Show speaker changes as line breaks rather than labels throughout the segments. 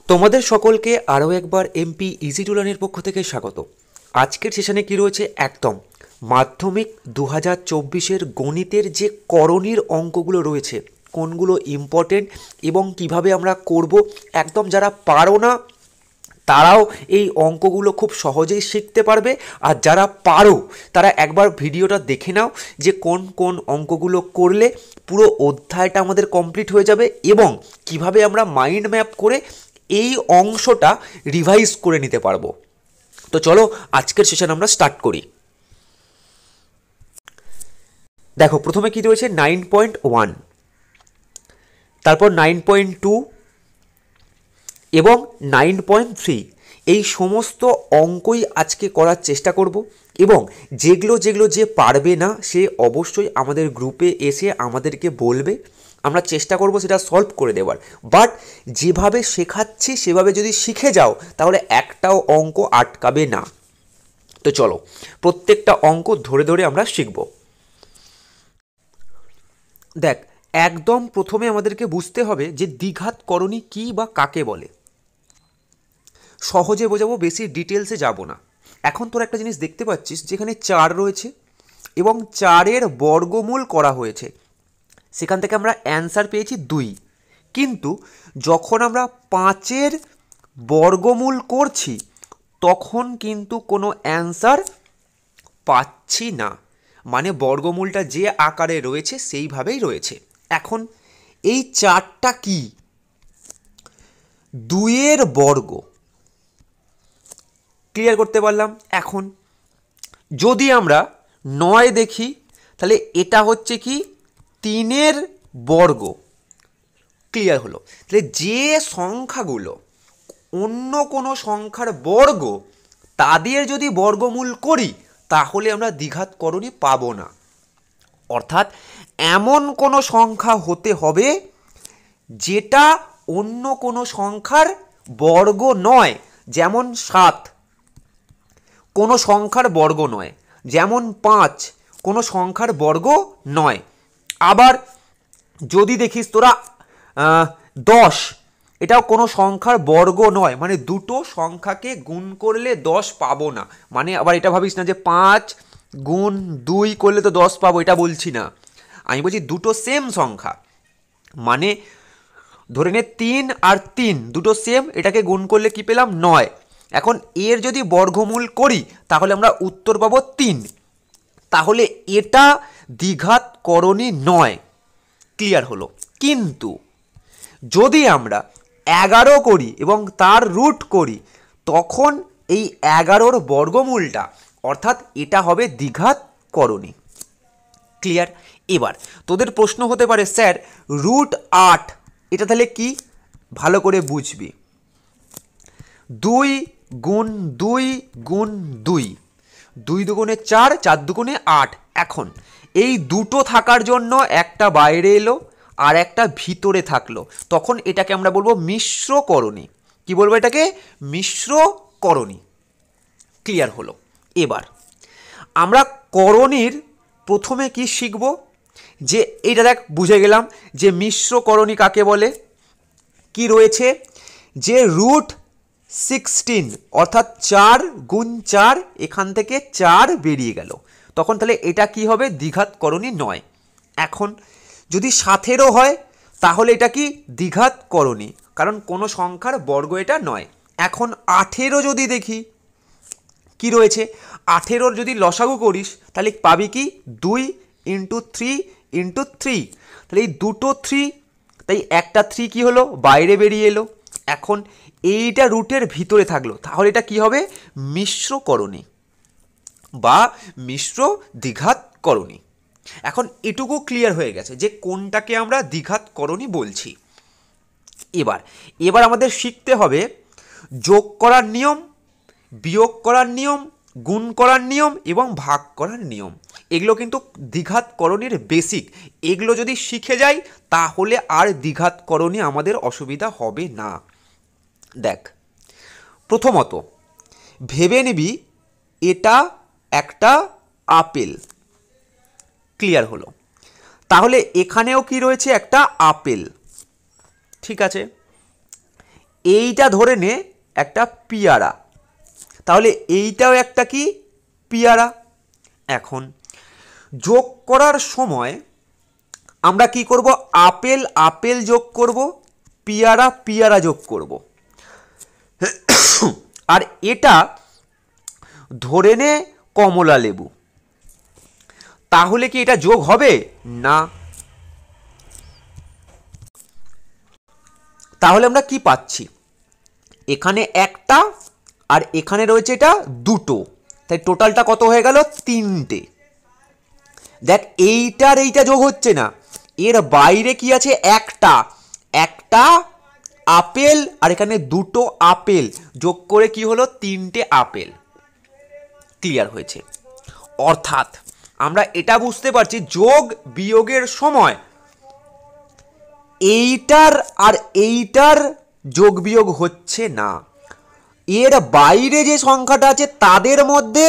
তোমাদের সকলকে আরও একবার এমপি ইজি টু লার্নের পক্ষ থেকে স্বাগত। আজকের সেশনে কি রয়েছে, একদম মাধ্যমিক 2024-এর গণিতের যে করণীর অঙ্কগুলো রয়েছে, কোনগুলো ইম্পর্টেন্ট এবং কিভাবে আমরা করব, একদম যারা পারো না তারাও এই অঙ্কগুলো খুব সহজেই শিখতে পারবে। আর যারা পারো তারা একবার ভিডিওটা দেখে নাও যে কোন কোন অঙ্কগুলো করলে পুরো অধ্যায়টা আমাদের কমপ্লিট হয়ে যাবে এবং কিভাবে আমরা মাইন্ড ম্যাপ করে এই অংশটা রিভাইজ করে নিতে পারবো। তো চলো আজকের সেশন আমরা স্টার্ট করি। দেখো প্রথমে কি রয়েছে 9.1, তারপর 9.2 এবং 9.3, এই সমস্ত অঙ্কই আজকে করার চেষ্টা করব এবং যেগুলো যে পারবে না সে অবশ্যই আমাদের গ্রুপে এসে আমাদেরকে বলবে, আমরা চেষ্টা করব সেটা সলভ করে দেওয়ার। বাট যেভাবে শেখাচ্ছি সেভাবে যদি শিখে যাও তাহলে একটাও অঙ্ক আটকাবে না। তো চলো প্রত্যেকটা অঙ্ক ধরে ধরে আমরা শিখব। দেখ, একদম প্রথমে আমাদেরকে বুঝতে হবে যে দ্বিঘাত করণী কী বা কাকে বলে। সহজে বোঝাবো, বেশি ডিটেলসে যাব না। এখন তোর একটা জিনিস দেখতে পাচ্ছিস যেখানে 4 রয়েছে এবং 4-এর বর্গমূল করা হয়েছে, সেখান থেকে আমরা অ্যান্সার পেয়েছি 2। কিন্তু যখন আমরা 5-এর বর্গমূল করছি তখন কিন্তু কোনো অ্যান্সার পাচ্ছি না, মানে বর্গমূলটা যে আকারে রয়েছে সেইভাবেই রয়েছে। এখন এই 4টা কি? 2-এর বর্গ। ক্লিয়ার করতে পারলাম। এখন যদি আমরা 9 দেখি তাহলে এটা হচ্ছে কি 3-এর বর্গ। ক্লিয়ার হলো। তাহলে যে সংখ্যাগুলো অন্য কোনো সংখ্যার বর্গ তাদের যদি বর্গমূল করি তাহলে আমরা দ্বিঘাত করণী পাবো না। অর্থাৎ এমন কোনো সংখ্যা হতে হবে যেটা অন্য কোনো সংখ্যার বর্গ নয়, যেমন 7 কোনো সংখ্যার বর্গ নয়, যেমন 5 কোনো সংখ্যার বর্গ নয়। আবার যদি দেখিস তোরা 10, এটাও কোনো সংখ্যার বর্গ নয়, মানে দুটো সংখ্যাকে গুণ করলে 10 পাবো না। মানে আবার এটা ভাবিস না যে 5 গুণ 2 করলে তো 10 পাবো, এটা বলছি না। আমি বলছি দুটো সেম সংখ্যা, মানে ধরে নে 3 আর 3 দুটো সেম, এটাকে গুণ করলে কি পেলাম 9। এখন এর যদি বর্গমূল করি তাহলে আমরা উত্তর পাবো 3। তাহলে এটা দ্বিঘাত করণী নয়। ক্লিয়ার হলো। কিন্তু যদি আমরা 11 করি এবং তার রুট করি তখন এই 11-র বর্গমূলটা, অর্থাৎ এটা হবে দ্বিঘাত করণী। ক্লিয়ার। এবার তোদের প্রশ্ন হতে পারে, স্যার রুট 8 এটা তাহলে কি? ভালো করে বুঝবি। 2 গুণ 2 গুণ 2, 2 দুগুণে 4, 4 দুগুণে 8। এখন এই দুটো থাকার জন্য একটা বাইরে এলো আর একটা ভিতরে থাকলো, তখন এটাকে আমরা বলবো মিশ্র করণী। কি বলবো এটাকে? মিশ্র করণী। ক্লিয়ার হলো। এবার আমরা করণীর প্রথমে কি শিখব, যে এইটা দেখ বুঝে গেলাম যে মিশ্র করণী কাকে বলে। কি রয়েছে, যে রুট 16 অর্থাৎ 4 গুণ 4, এখান থেকে 4 বেরিয়ে গেল, তখন তাহলে এটা কি হবে? দ্বিঘাত করণী নয়। এখন যদি 7-এরও হয় তাহলে এটা কি? দ্বিঘাত করণী, কারণ কোনো সংখ্যার বর্গ এটা নয়। এখন 8-এরও যদি দেখি কি রয়েছে, 8-এরও যদি লসাগু করিস তাহলে পাবি কি? 2 ইন্টু 3 ইন্টু 3, তাহলে এই দুটো 3, তাই একটা 3 কি হলো? বাইরে বেরিয়ে এলো। এখন এইটা রুটের ভিতরে থাকলো, তাহলে এটা কি হবে? মিশ্র করণী বা মিশ্র দ্বিঘাত করণী। এখন এটুকু ক্লিয়ার হয়ে গেছে যে কোনটাকে আমরা দ্বিঘাত করণী বলছি। এবার আমাদের শিখতে হবে যোগ করার নিয়ম, বিয়োগ করার নিয়ম, গুণ করার নিয়ম এবং ভাগ করার নিয়ম। এগুলো কিন্তু দ্বিঘাত করণীর বেসিক। এগুলো যদি শিখে যাই তাহলে আর দ্বিঘাত করণী আমাদের অসুবিধা হবে না। দেখ, প্রথমত ভেবে নিবি এটা একটা আপেল। ক্লিয়ার হলো। তাহলে এখানেও কি রয়েছে? একটা আপেল। ঠিক আছে। এইটা ধরে নে একটা পেয়ারা, তাহলে এইটাও একটা কি পেয়ারা। এখন যোগ করার সময় আমরা কি করব, আপেল আপেল যোগ করব, পেয়ারা পেয়ারা যোগ করব। আর এটা ধরে নে কমলা লেবু, তাহলে কি এটা যোগ হবে না? তাহলে আমরা কি পাচ্ছি, এখানে একটা আর এখানে রয়েছে এটা দুটো, তাই টোটালটা কত হয়ে গেল, তিনটে। দেখ এইটার এইটা যোগ হচ্ছে না, এর বাইরে কি আছে, একটা একটা আপেল আর এখানে দুটো আপেল যোগ করে কি হলো, তিনটে আপেল। ক্লিয়ার হয়েছে? অর্থাৎ আমরা এটা বুঝতে পারছি যোগ বিয়োগের সময় এইটার আর এইটার যোগ বিয়োগ হচ্ছে না, এর বাইরে যে সংখ্যাটা আছে তাদের মধ্যে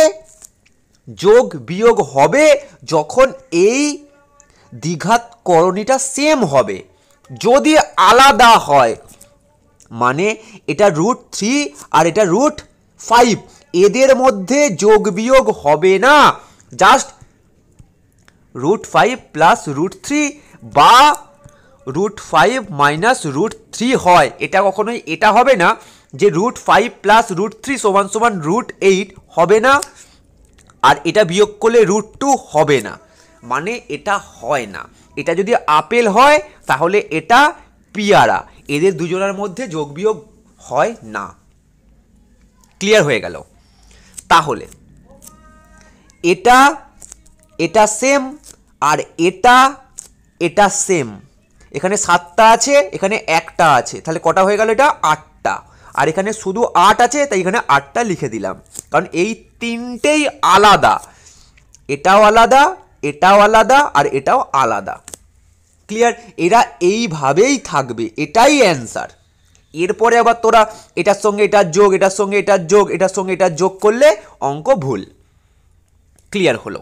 যোগ বিয়োগ হবে যখন এই দ্বিঘাত করণীটা সেম হবে। যদি আলাদা হয়, মানে এটা √3 আর এটা √5, এদের মধ্যে যোগ বিয়োগ হবে না, জাস্ট √5 প্লাস √3 বা √5 মাইনাস √3 হয়। এটা কখনোই এটা হবে না যে √5 প্লাস √3 সমান সমান √8 হবে না, আর এটা বিয়োগ করলে √2 হবে না, মানে এটা হয় না। এটা যদি আপেল হয় তাহলে এটা পেয়ারা, এদের দুজনের মধ্যে যোগ বিয়োগ হয় না। ক্লিয়ার হয়ে গেল? তাহলে এটা এটা সেম আর এটা এটা সেম, এখানে 7টা আছে এখানে একটা আছে, তাহলে কটা হয়ে গেল, এটা 8টা, আর এখানে শুধু 8 আছে তাই এখানে 8টা লিখে দিলাম, কারণ এই তিনটেই আলাদা, এটাও আলাদা এটাও আলাদা আর এটাও আলাদা। ক্লিয়ার? এরা এইভাবেই থাকবে, এটাই অ্যান্সার। এরপরে আবার তোরা এটার সঙ্গে এটার যোগ, এটার সঙ্গে এটার যোগ, এটার সঙ্গে এটার যোগ করলে অঙ্ক ভুল। ক্লিয়ার হলো?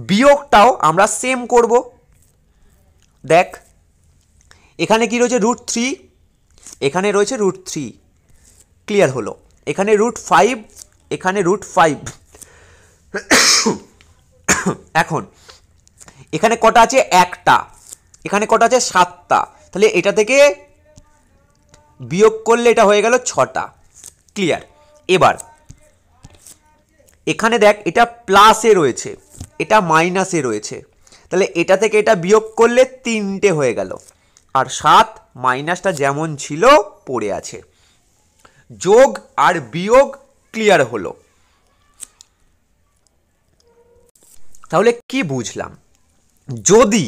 বিয়োগটাও আমরা সেম করব। দেখ এখানে কি রয়েছে, √3, এখানে রয়েছে √3। ক্লিয়ার হলো? এখানে √5, এখানে √5। এখন এখানে কটা আছে, একটা, এখানে কটা আছে, 7টা, তাহলে এটা থেকে বিয়োগ করলে এটা হয়ে গেল 6টা। ক্লিয়ার? এবার এখানে দেখ এটা প্লাসে রয়েছে এটা মাইনাসে রয়েছে, তাহলে এটা থেকে এটা বিয়োগ করলে 3টে হয়ে গেল, আর 7 মাইনাসটা যেমন ছিল পড়ে আছে। যোগ আর বিয়োগ ক্লিয়ার হলো? তাহলে কি বুঝলাম, যদি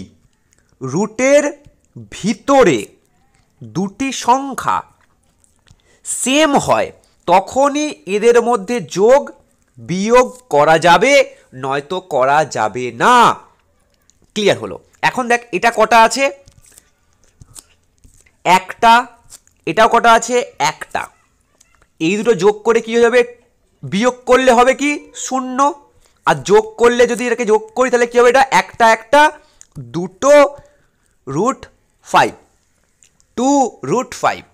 রুটের ভিতরে দুটি সংখ্যা সেম হয় তখনই এদের মধ্যে যোগ বিয়োগ করা যাবে, নয়তো করা যাবে না। ক্লিয়ার হলো? এখন দেখ এটা কটা আছে, একটা, এটাও কটা আছে, একটা, এই দুটো যোগ করে কি হয়ে যাবে, বিয়োগ করলে হবে কি 0, আর যোগ করলে যদি এটাকে যোগ করি তাহলে কি হবে, এটা একটা একটা, দুটো √5, 2√5।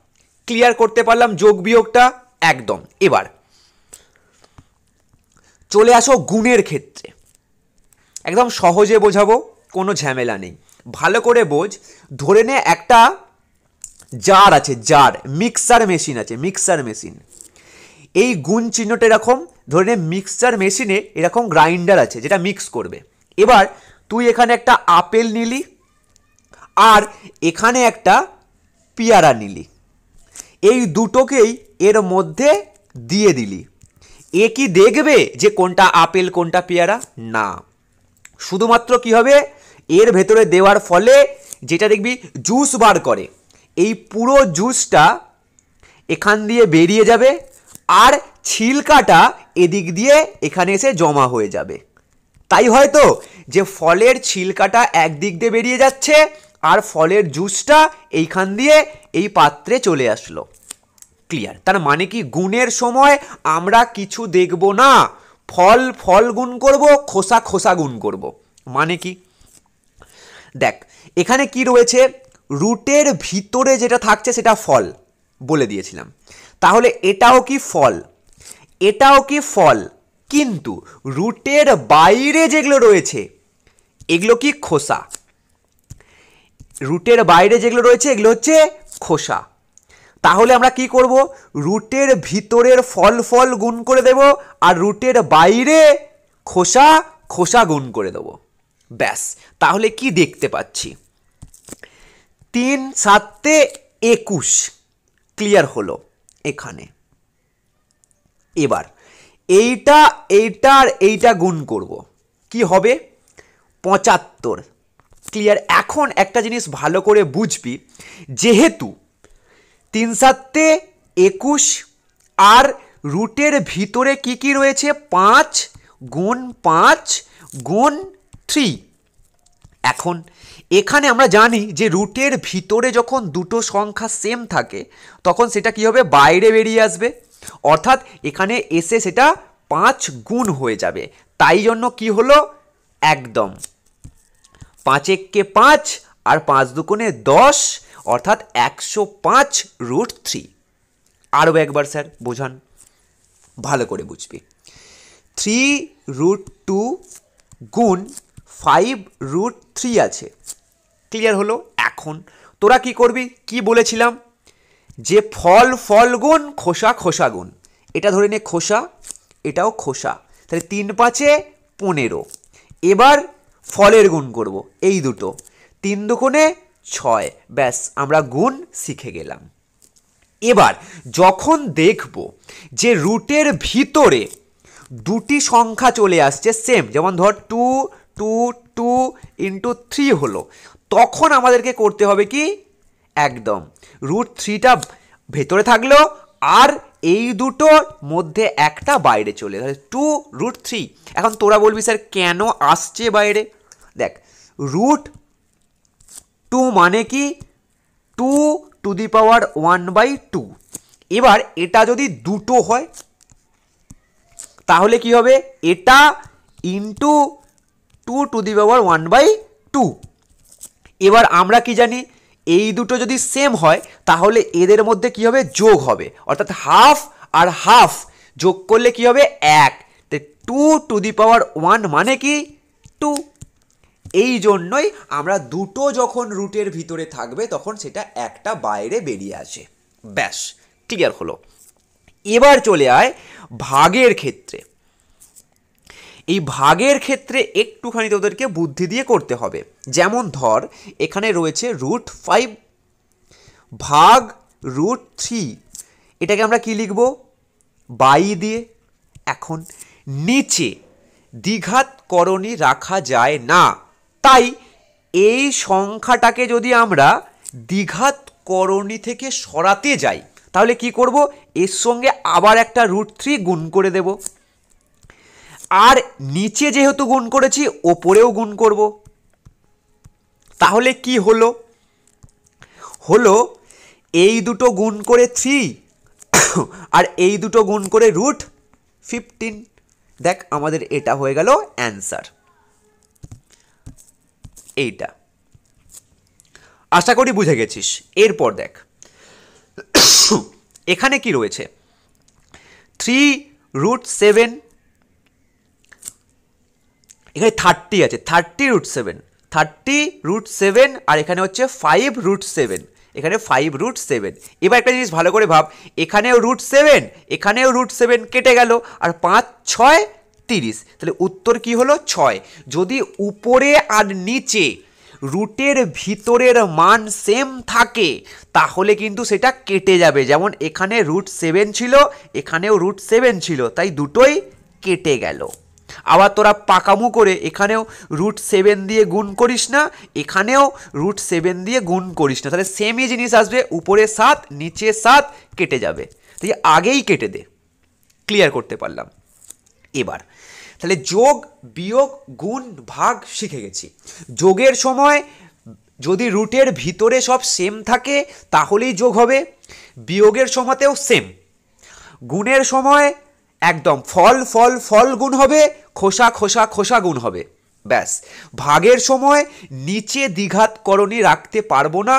ক্লিয়ার করতে পারলাম যোগ বিয়োগটা একদম। এবার চলে আসো গুণের ক্ষেত্রে, একদম সহজে বোঝাবো, কোনো ঝামেলা নেই, ভালো করে বোঝ। ধরে নে একটা জার আছে, জার, মিক্সার মেশিন আছে, মিক্সার মেশিন, এই গুণ চিহ্নটা এরকম, ধরে নে মিক্সচার মেশিনে এরকম গ্রাইন্ডার আছে যেটা মিক্স করবে। এবার তুই এখানে একটা আপেল নিলি আর এখানে একটা পেয়ারা নিলি, এই দুটোকেই এর মধ্যে দিয়ে দিলি, এ কি দেখবে যে কোনটা আপেল কোনটা পেয়ারা? না, শুধুমাত্র কি হবে, এর ভেতরে দেওয়ার ফলে যেটা দেখবি জুস বার করে, এই পুরো জুসটা এখান দিয়ে বেরিয়ে যাবে আর ছিলকাটা এদিক দিয়ে এখানে এসে জমা হয়ে যাবে। তাই হয়তো যে ফলের ছিলকাটা একদিক দিয়ে বেরিয়ে যাচ্ছে আর ফলের জুসটা এইখান দিয়ে এই পাত্রে চলে আসলো। ক্লিয়ার? তার মানে কি গুণের সময় আমরা কিছু দেখব না, ফল ফল গুণ করব, খোসা খোসা গুণ করব। মানে কি, দেখ এখানে কি রয়েছে, রুটের ভিতরে যেটা থাকছে সেটা ফল, বলে দিয়েছিলাম। তাহলে এটাও কি ফল, এটাও কি ফল, কিন্তু রুটের বাইরে যেগুলো রয়েছে এগুলো কি খোসা, রুটের বাইরে যেগুলো রয়েছে এগুলো হচ্ছে খোসা। তাহলে আমরা কি করব, রুটের ভিতরের ফল ফল গুণ করে দেব আর রুটের বাইরে খোসা খোসা গুণ করে দেব, ব্যাস। তাহলে কি দেখতে পাচ্ছি, 3 7 21 ক্লিয়ার হলো এখানে। এবার এইটা এইটা আর এইটা গুণ করব, কি হবে 75 ক্লিয়ার। এখন একটা জিনিস ভালো করে বুঝবি, যেহেতু 3 7 21 আর রুটের ভিতরে কি কি রয়েছে 5 গুণ 5 গুণ 3। এখন এখানে আমরা জানি যে রুটের ভিতরে যখন দুটো সংখ্যা সেম থাকে তখন সেটা কি হবে, বাইরে বেরিয়ে আসবে, অর্থাৎ এখানে এসে সেটা 5 গুণ হয়ে যাবে। তাই জন্য কি হলো, একদম 5 একে 5 আর 5 দুগুণে 10 অর্থাৎ 105√3। আরও একবার স্যার বোঝান, ভালো করে বুঝবি। 3√2 গুণ 5√3 আছে, ক্লিয়ার হলো। এখন তোরা কি করবি, কি বলেছিলাম যে ফল ফল গুণ খোসা খোসা গুণ, এটা ধরে নে খোসা, এটাও খোসা, তাহলে 3 5 15। এবার ফলের গুণ করব, এই দুটো 3 দুগুণে 6, ব্যাস আমরা গুণ শিখে গেলাম। এবার যখন দেখব যে রুটের ভিতরে দুটি সংখ্যা চলে আসছে সেম, যেমন ধর 2 2 2 ইন্টু 3 হলো, তখন আমাদেরকে করতে হবে কি, একদম √3টা ভেতরে থাকলো আর এই দুটোর মধ্যে একটা বাইরে চলে, তাহলে 2√3। এখন তোরা বলবি স্যার কেন আসছে বাইরে, দেখ √2 মানে কি 2⁻1/2। এবার এটা যদি দুটো হয় তাহলে কি হবে, এটা ইন্টু 2⁻1/2। এবার আমরা কি জানি, এই দুটো যদি সেম হয় তাহলে এদের মধ্যে কি হবে, যোগ হবে, অর্থাৎ হাফ আর হাফ যোগ করলে কি হবে 1, 2⁻1 মানে কি 2। এই জন্যই আমরা দুটো যখন রুটের ভিতরে থাকবে তখন সেটা একটা বাইরে বেরিয়ে আসে, ব্যাস ক্লিয়ার হলো। এবার চলে আয় ভাগের ক্ষেত্রে। এই ভাগের ক্ষেত্রে একটুখানি তোদেরকে বুদ্ধি দিয়ে করতে হবে। যেমন ধর এখানে রয়েছে √5 ভাগ √3, এটাকে আমরা কি লিখব, বাই দিয়ে। এখন নিচে দ্বিঘাত করণী রাখা যায় না, তাই এই সংখ্যাটাকে যদি আমরা দ্বিঘাত করণী থেকে সরাতে যাই তাহলে কি করব, এর সঙ্গে আবার একটা √3 গুণ করে দেব, আর নিচে যেহেতু গুণ করেছি ওপরেও গুণ করব। তাহলে কি হলো, হলো এই দুটো গুণ করে 3 আর এই দুটো গুণ করে √15। দেখ আমাদের এটা হয়ে গেল অ্যান্সার, এইটা আশা করি বুঝে গেছিস। এরপর দেখ এখানে কি রয়েছে, 3√7, এখানে 30 আছে, 30√7 আর এখানে হচ্ছে 5√7, এখানে 5√7। এবার একটা জিনিস ভালো করে ভাব, এখানেও √7 এখানেও √7 কেটে গেল আর 5 6 30, তাহলে উত্তর কি হলো 6। যদি উপরে আর নিচে রুটের ভিতরের মান সেম থাকে তাহলে কিন্তু সেটা কেটে যাবে, যেমন এখানে √7 ছিল এখানেও √7 ছিল, তাই দুটোই কেটে গেল। আবার তোরা পাকামু করে এখানেও √7 দিয়ে গুণ করিস না, এখানেও √7 দিয়ে গুণ করিস না, তাহলে সেমই জিনিস আসবে, উপরে 7 নিচে 7 কেটে যাবে, তাই আগেই কেটে দে। ক্লিয়ার করতে পারলাম। এবার তাহলে যোগ বিয়োগ গুণ ভাগ শিখে গেছি। যোগের সময় যদি রুটের ভিতরে সব সেম থাকে তাহলেই যোগ হবে, বিয়োগের সময়তেও সেম, গুণের সময় একদম ফল ফল ফল গুণ হবে, খোসা খোসা খোসা গুণ হবে, ব্যাস। ভাগের সময় নিচে দ্বিঘাত করণী রাখতে পারবো না,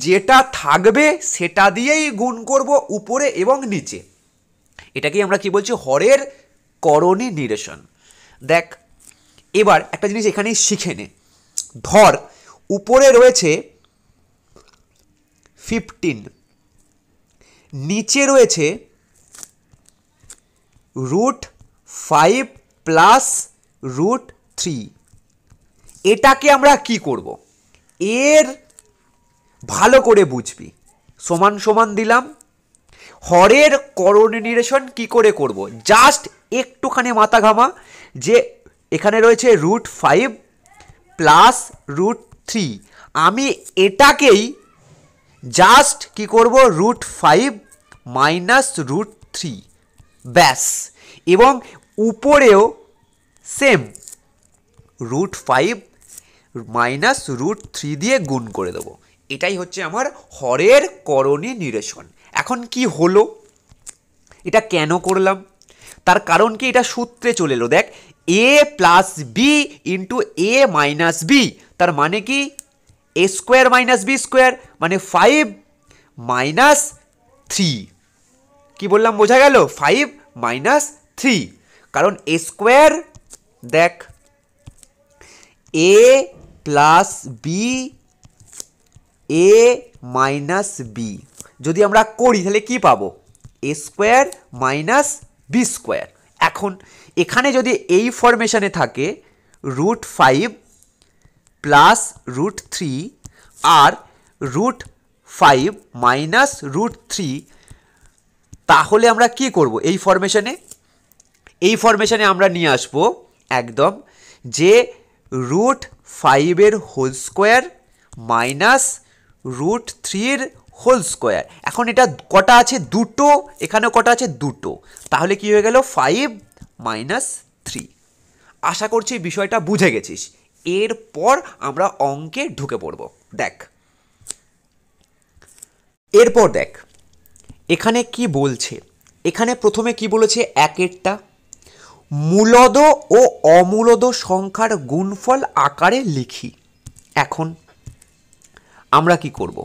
যেটা থাকবে সেটা দিয়েই গুণ করব উপরে এবং নিচে। এটাকেই আমরা কি বলছি, হরের করণী নিরসন। দেখ এবার একটা জিনিস এখানেই শিখে নে। ধর উপরে রয়েছে 15, নিচে রয়েছে √5 প্লাস √3। এটাকে আমরা কি করব, এর ভালো করে বুঝবি। সমান সমান দিলাম, হরের করণী নিরসন কি করে করব, জাস্ট একটুখানি মাথা ঘামা যে এখানে রয়েছে √5 প্লাস √3। আমি এটাকেই জাস্ট কি করব, √5 মাইনাস √3, ব্যাস। এবং উপরেও সেম √5 মাইনাস √3 দিয়ে গুণ করে দেবো। এটাই হচ্ছে আমার হরের করণী নিরসন। এখন কি হলো, এটা কেন করলাম, তার কারণ কি, এটা সূত্রে চলে এলো। দেখ a plus B into A minus B, তার মানে কি a square minus B square, মানে 5 মাইনাস 3। কি বললাম বোঝা গেল, 5 মাইনাস 3, কারণ a স্কোয়ার, দেখ a plus B A minus B যদি আমরা করি তাহলে কি পাবো, A square minus B square. এখন এখানে যদি এই ফরমেশনে থাকে √5 প্লাস √3 আর √5 মাইনাস √3, তাহলে আমরা কি করব, এই ফরমেশনে আমরা নিয়ে আসবো একদম যে √5 এর whole square minus √3 whole square. এখন এটা কটা আছে, দুটো, এখানেও কটা আছে, দুটো, তাহলে কি হয়ে গেল 5 মাইনাস 3। আশা করছি বিষয়টা বুঝে গেছিস। এরপর আমরা অঙ্কে ঢুকে পড়ব। দেখ এরপর দেখ এখানে কি বলছে, এখানে প্রথমে কি বলেছে, একেরটা মূলদ ও অমূলদ সংখ্যার গুণফল আকারে লিখি। এখন আমরা কি করব,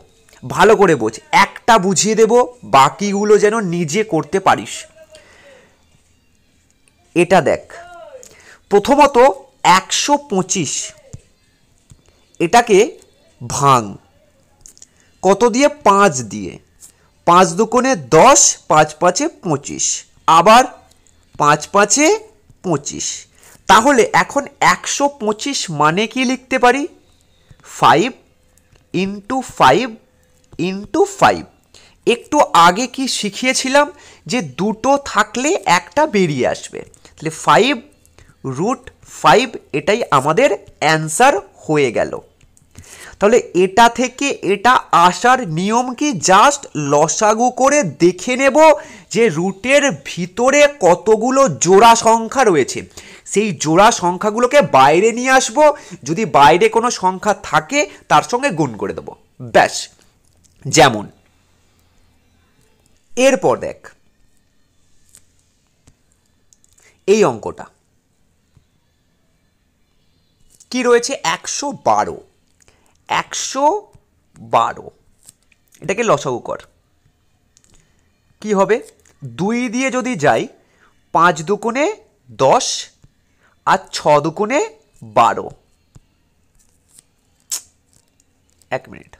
ভালো করে বোঝ, একটা বুঝিয়ে দেব, বাকিগুলো যেন নিজে করতে পারিস। এটা দেখ, প্রথমত 125, এটাকে ভাঙ কত দিয়ে, 5 দিয়ে, 5 দুগুণে 10, 5 5 25, আবার 5 5 25। তাহলে এখন 125 মানে কি লিখতে পারি, 5 ইন্টু 5 ইন্টু 5। একটু আগে কি শিখিয়েছিলাম যে দুটো থাকলে একটা বেরিয়ে আসবে, তাহলে 5 √5, এটাই আমাদের অ্যান্সার হয়ে গেল। তাহলে এটা থেকে এটা আসার নিয়ম কি, জাস্ট লসাগু করে দেখে নেব যে রুটের ভিতরে কতগুলো জোড়া সংখ্যা রয়েছে, সেই জোড়া সংখ্যাগুলোকে বাইরে নিয়ে আসব, যদি বাইরে কোনো সংখ্যা থাকে তার সঙ্গে গুণ করে দেব, ব্যাস। যেমন এরপর দেখ এই অঙ্কটা কি রয়েছে, 112, 112, এটাকে লসাগু কর। কি হবে, 2 দিয়ে যদি যাই 5 দুগুণে 10 আর 6 দুগুণে 12। এক মিনিট,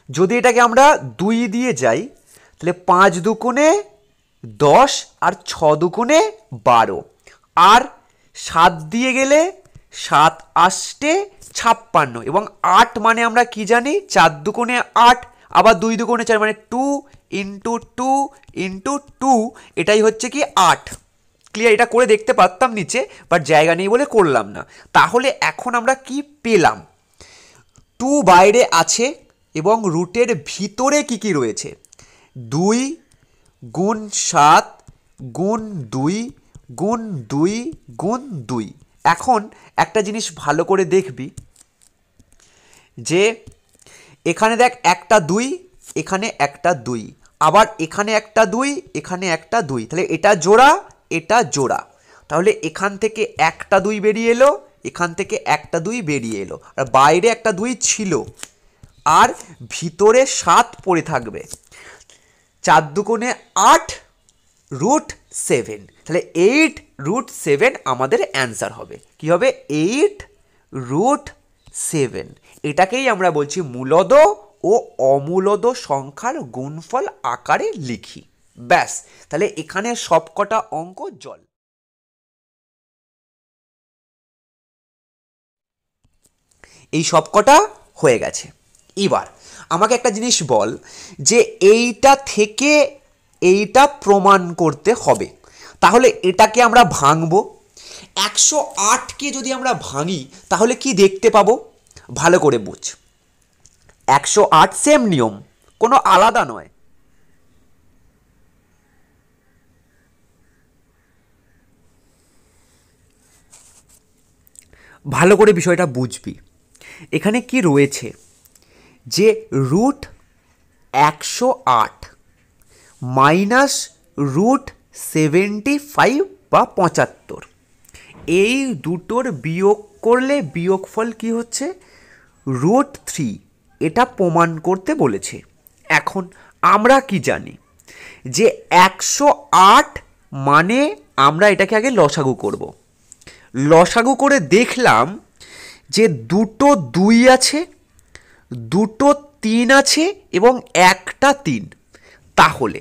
যদি এটাকে আমরা 2 দিয়ে যাই তাহলে 5 দুগুণে 10 আর 6 দুগুণে 12, আর 7 দিয়ে গেলে 7 8 56, এবং 8 মানে আমরা কি জানি, 4 দুগুণে 8, আবার 2 দুগুণে 4, মানে 2 ইন্টু 2 ইন্টু 2, এটাই হচ্ছে কি 8। ক্লিয়ার, এটা করে দেখতে পারতাম নিচে, বাট জায়গা নেই বলে করলাম না। তাহলে এখন আমরা কি পেলাম, 2 বাইরে আছে এবং রুটের ভিতরে কি কি রয়েছে, 2 গুণ 7 গুণ 2 গুণ 2 গুণ 2। এখন একটা জিনিস ভালো করে দেখবি যে এখানে দেখ একটা 2, এখানে একটা 2, আবার এখানে একটা 2, এখানে একটা 2, তাহলে এটা জোড়া, এটা জোড়া, তাহলে এখান থেকে একটা 2 বেরিয়ে এলো এখান থেকে একটা 2 বেরিয়ে এলো, আর বাইরে একটা 2 ছিল, আর ভিতরে 7 পড়ে থাকবে। 4 দুগুণে 8 √7, তাহলে 8√7 আমাদের অ্যান্সার হবে। কি হবে? 8√7। এটাকেই আমরা বলছি মূলদ ও অমূলদ সংখ্যার গুণফল আকারে লিখি। ব্যাস, তাহলে এখানে সবকটা অঙ্ক জল। এই সবকটা হয়ে গেছে। এবার আমাকে একটা জিনিস বল, যে এইটা থেকে এইটা প্রমাণ করতে হবে, তাহলে এটাকে আমরা ভাঙবো। 108কে যদি আমরা ভাঙি তাহলে কি দেখতে পাবো? ভালো করে বুঝ। 108 সেম নিয়ম, কোনো আলাদা নয়। ভালো করে বিষয়টা বুঝবি। এখানে কি রয়েছে, যে √108 মাইনাস √75 বা 75, এই দুটোর বিয়োগ করলে বিয়োগফল কি হচ্ছে? √3। এটা প্রমাণ করতে বলেছে। এখন আমরা কি জানি, যে 108 মানে আমরা এটাকে আগে লসাগু করব। লসাগু করে দেখলাম যে দুটো 2 আছে, দুটো 3 আছে এবং একটা 3। তাহলে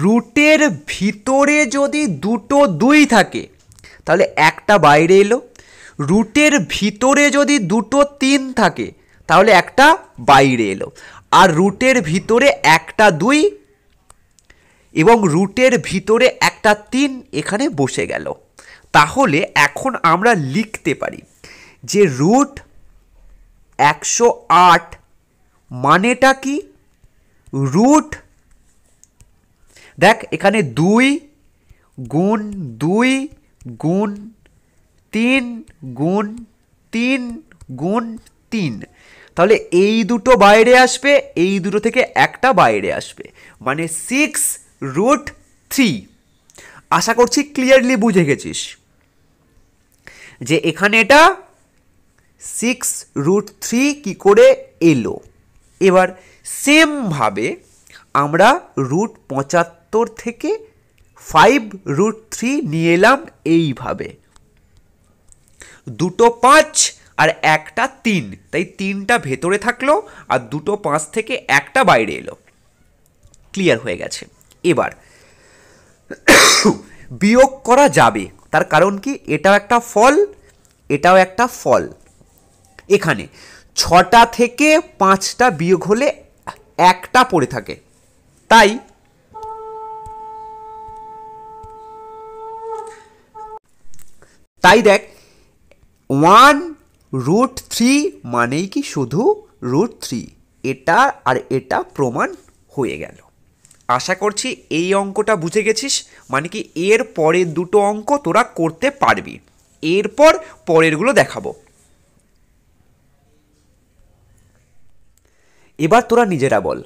রুটের ভিতরে যদি দুটো 2 থাকে তাহলে একটা বাইরে এলো, রুটের ভিতরে যদি দুটো 3 থাকে তাহলে একটা বাইরে এলো, আর রুটের ভিতরে একটা 2 এবং রুটের ভিতরে একটা 3 এখানে বসে গেল। তাহলে এখন আমরা লিখতে পারি যে √108 মানেটা কি? রুট, দেখ এখানে 2 গুণ 2 গুণ 3 গুণ 3 গুণ 3, তাহলে এই দুটো বাইরে আসবে, এই দুটো থেকে একটা বাইরে আসবে, মানে 6√3। আশা করছি ক্লিয়ারলি বুঝে গেছিস যে এখানে এটা 6√3 কি করে এলো। এবার সেমভাবে আমরা √75 থেকে 5√3 নিয়ে এলাম এইভাবে, দুটো 5 আর একটা 3, তাই 3টা ভেতরে থাকলো আর দুটো 5 থেকে একটা বাইরে এলো। ক্লিয়ার হয়ে গেছে। এবার বিয়োগ করা যাবে, তার কারণ কি? এটাও একটা ফল, এটাও একটা ফল। এখানে 6টা থেকে 5টা বিয়োগ হলে একটা পড়ে থাকে, তাই দেখ 1√3 মানেই কি শুধু √3, এটা আর এটা প্রমাণ হয়ে গেল। আশা করছি এই অঙ্কটা বুঝে গেছিস, মানে কি এর পরের দুটো অঙ্ক তোরা করতে পারবি। এরপর পরেরগুলো দেখাবো। এবার তোরা নিজেরা বল,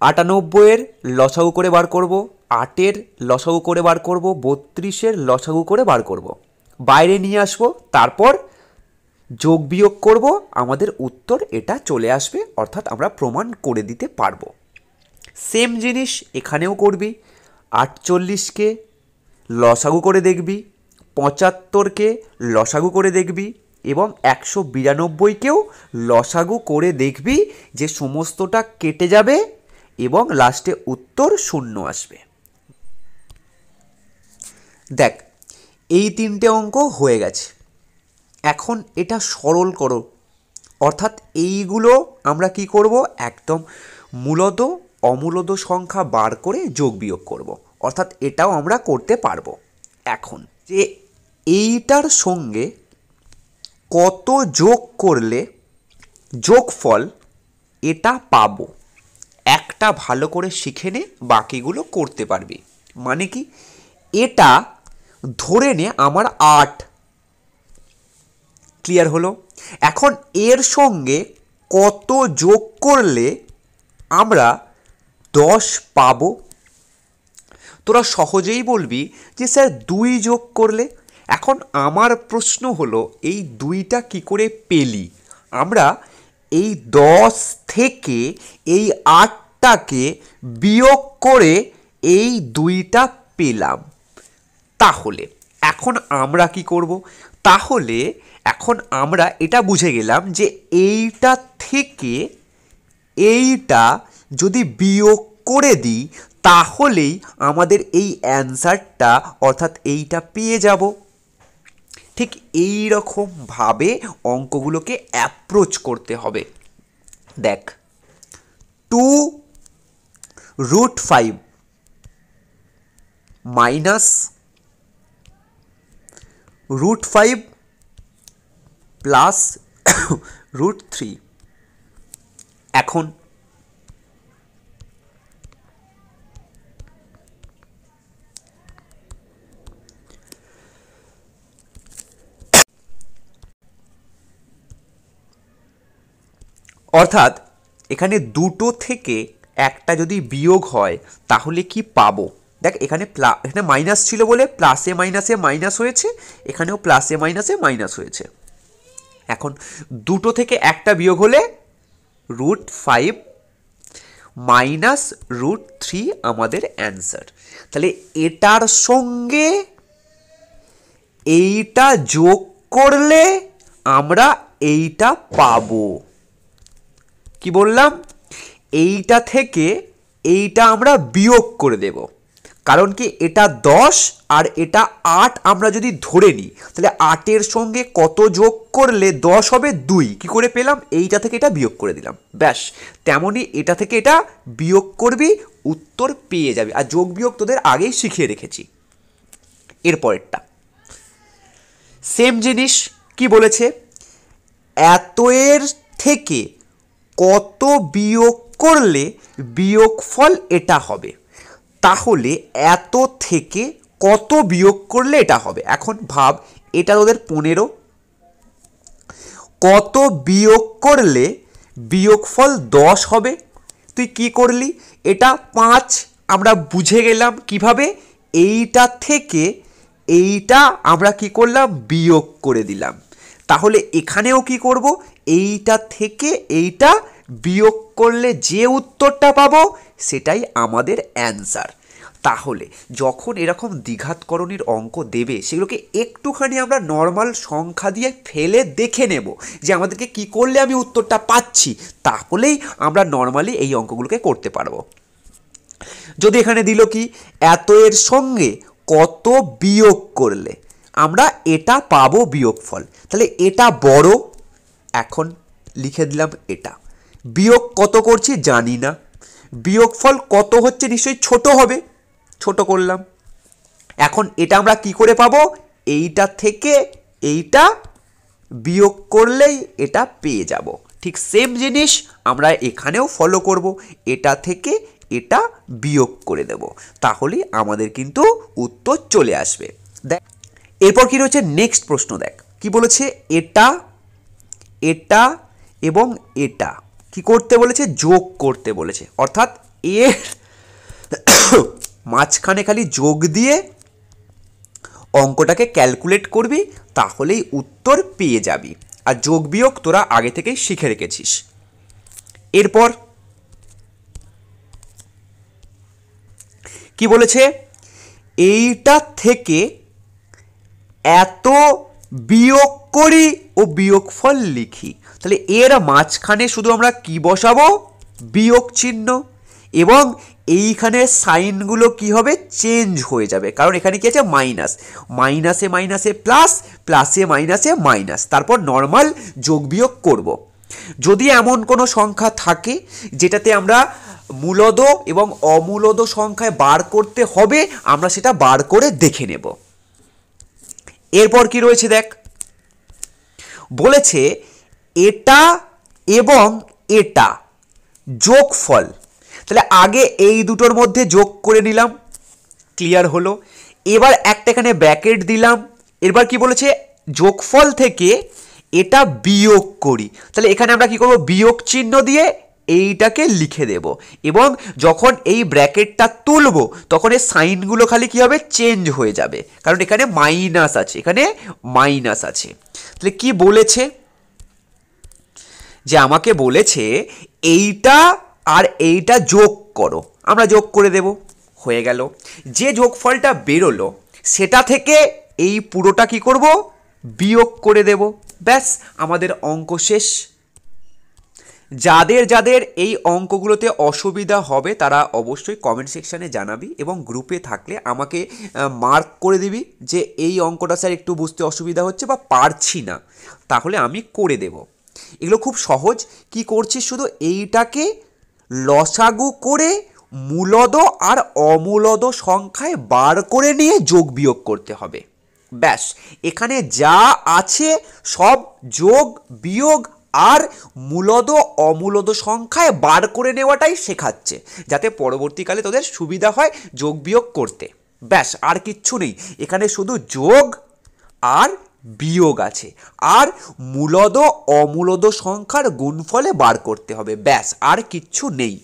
98-এর লসাগু করে বার করব, 8-এর লসাগু করে বার করব, 32-এর লসাগু করে বার করব, বাইরে নিয়ে আসবো, তারপর যোগ বিয়োগ করব, আমাদের উত্তর এটা চলে আসবে, অর্থাৎ আমরা প্রমাণ করে দিতে পারবো। সেম জিনিস এখানেও করবি। 48কে লসাগু করে দেখবি, 75কে লসাগু করে দেখবি এবং 192কেও লসাগু করে দেখবি যে সমস্তটা কেটে যাবে এবং লাস্টে উত্তর 0 আসবে। দেখ এই 3টে অঙ্ক হয়ে গেছে। এখন এটা সরল করো, অর্থাৎ এইগুলো আমরা কি করব? একদম মূলদ অমূলদ সংখ্যা বার করে যোগ বিয়োগ করব, অর্থাৎ এটাও আমরা করতে পারবো। এখন যে এইটার সঙ্গে কত যোগ করলে যোগফল এটা পাবো, একটা ভালো করে শিখে নে, বাকিগুলো করতে পারবি। মানে কি, এটা ধরে নে আমার 8, ক্লিয়ার হলো? এখন এর সঙ্গে কত যোগ করলে আমরা 10 পাবো? তোরা সহজেই বলবি যে স্যার 2 যোগ করলে। এখন আমার প্রশ্ন হলো এই 2টা কি করে পেলি? আমরা এই 10 থেকে এই 8টাকে বিয়োগ করে এই 2টা পেলাম। তাহলে এখন আমরা কি করব? তাহলে এখন আমরা এটা বুঝে গেলাম যে এইটা থেকে এইটা যদি বিয়োগ করে দিই তাহলেই আমাদের এই অ্যান্সারটা অর্থাৎ এইটা পেয়ে যাব। ঠিক এই রকমভাবে অঙ্কগুলোকে অ্যাপ্রোচ করতে হবে। দেখ 2√5 মাইনাস √5 প্লাস √3। এখন অর্থাৎ এখানে 2টো থেকে একটা যদি বিয়োগ হয় তাহলে কি পাবো? দেখ এখানে এখানে মাইনাস ছিল বলে প্লাসে মাইনাসে মাইনাস হয়েছে, এখানেও প্লাসে মাইনাসে মাইনাস হয়েছে। এখন 2টো থেকে একটা বিয়োগ হলে √5 মাইনাস √3 আমাদের অ্যান্সার। তাহলে এটার সঙ্গে এইটা যোগ করলে আমরা এইটা পাবো। কি বললাম? এইটা থেকে এইটা আমরা বিয়োগ করে দেব, কারণ কি এটা 10 আর এটা 8 আমরা যদি ধরে নিই তাহলে 8-এর সঙ্গে কত যোগ করলে 10 হবে? 2। কি করে পেলাম? এইটা থেকে এটা বিয়োগ করে দিলাম, ব্যাস। তেমনই এটা থেকে এটা বিয়োগ করবি, উত্তর পেয়ে যাবি। আর যোগ বিয়োগ তোদের আগেই শিখিয়ে রেখেছি। এরপরেরটা সেম জিনিস। কি বলেছে? এর থেকে কত বিয়োগ করলে বিয়োগফল এটা হবে। তাহলে এত থেকে কত বিয়োগ করলে এটা হবে? এখন ভাব, এটা তোদের 15, কত বিয়োগ করলে বিয়োগফল 10 হবে? তুই কি করলি? এটা 5 আমরা বুঝে গেলাম কিভাবে। এইটা থেকে এইটা আমরা কি করলাম? বিয়োগ করে দিলাম। তাহলে এখানেও কি করব? এইটা থেকে এইটা বিয়োগ করলে যে উত্তরটা পাবো সেটাই আমাদের অ্যান্সার। তাহলে যখন এরকম দ্বিঘাতকরণের অঙ্ক দেবে সেগুলোকে একটুখানি আমরা নর্মাল সংখ্যা দিয়ে ফেলে দেখে নেব যে আমাদেরকে কি করলে আমি উত্তরটা পাচ্ছি, তাহলেই আমরা নর্মালি এই অঙ্কগুলোকে করতে পারবো। যদি এখানে দিল কি এর সঙ্গে কত বিয়োগ করলে আমরা এটা পাবো বিয়োগফল, তাহলে এটা বড়, এখন লিখে দিলাম এটা। বিয়োগ কত করছি জানি না, বিয়োগফল কত হচ্ছে নিশ্চয়ই ছোট হবে, ছোট করলাম। এখন এটা আমরা কি করে পাবো? এইটা থেকে এইটা বিয়োগ করলেই এটা পেয়ে যাব। ঠিক সেম জিনিস আমরা এখানেও ফলো করব, এটা থেকে এটা বিয়োগ করে দেব, তাহলেই আমাদের কিন্তু উত্তর চলে আসবে। দেখ এরপর কি রয়েছে নেক্সট প্রশ্ন। দেখ কি বলেছে? এটা এটা এবং এটা কি করতে বলেছে? যোগ করতে বলেছে। অর্থাৎ এর মাঝখানে খালি যোগ দিয়ে অঙ্কটাকে ক্যালকুলেট করবি, তাহলেই উত্তর পেয়ে যাবি। আর যোগ বিয়োগ তোরা আগে থেকেই শিখে রেখেছিস। এরপর কি বলেছে? এইটা থেকে এত বিয়োগ করি ও বিয়োগফল লিখি। তাহলে এর মাঝখানে শুধু আমরা কি বসাবো? বিয়োগ চিহ্ন। এবং এইখানে সাইনগুলো কি হবে? চেঞ্জ হয়ে যাবে, কারণ এখানে কি আছে? মাইনাস, মাইনাসে মাইনাসে প্লাস, প্লাসে মাইনাসে মাইনাস, তারপর নর্মাল যোগ বিয়োগ করব। যদি এমন কোনো সংখ্যা থাকে যেটাতে আমরা মূলদ এবং অমূলদ সংখ্যায় বার করতে হবে, আমরা সেটা বার করে দেখে নেব। এরপর কি রয়েছে? দেখ বলেছে এটা এবং এটা যোগফল। তাহলে আগে এই দুটোর মধ্যে যোগ করে নিলাম, ক্লিয়ার হলো। এবার একটা এখানে ব্র্যাকেট দিলাম। এবার কি বলেছে? যোগফল থেকে এটা বিয়োগ করি। তাহলে এখানে আমরা কি করব? বিয়োগ চিহ্ন দিয়ে এইটাকে লিখে দেব এবং যখন এই ব্র্যাকেটটা তুলব তখন এই সাইনগুলো খালি কি হবে চেঞ্জ হয়ে যাবে, কারণ এখানে মাইনাস আছে, এখানে মাইনাস আছে। তাহলে কি বলেছে, যে আমাকে বলেছে এইটা আর এইটা যোগ করো, আমরা যোগ করে দেব, হয়ে গেল। যে যোগফলটা বেরোলো সেটা থেকে এই পুরোটা কি করব, বিয়োগ করে দেব, ব্যাস আমাদের অঙ্ক শেষ। যাদের যাদের এই অঙ্কগুলোতে অসুবিধা হবে তারা অবশ্যই কমেন্ট সেকশানে জানাবি এবং গ্রুপে থাকলে আমাকে মার্ক করে দিবি যে এই অঙ্কটা স্যার একটু বুঝতে অসুবিধা হচ্ছে বা পারছি না, তাহলে আমি করে দেব। এগুলো খুব সহজ, কি করছিস শুধু এইটাকে লসাগু করে মূলদ আর অমূলদ সংখ্যায় বার করে নিয়ে যোগ বিয়োগ করতে হবে, ব্যাস। এখানে যা আছে সব যোগ বিয়োগ আর মূলদ অমূলদ সংখ্যায় বার করে নেওয়াটাই শেখাচ্ছে, যাতে পরবর্তীকালে তোদের সুবিধা হয় যোগ বিয়োগ করতে, ব্যাস। আর কিচ্ছু নেই এখানে, শুধু যোগ আর বিয়োগ আছে আর মূলদ অমূলদ সংখ্যার গুণফলে বার করতে হবে, ব্যাস, আর কিচ্ছু নেই।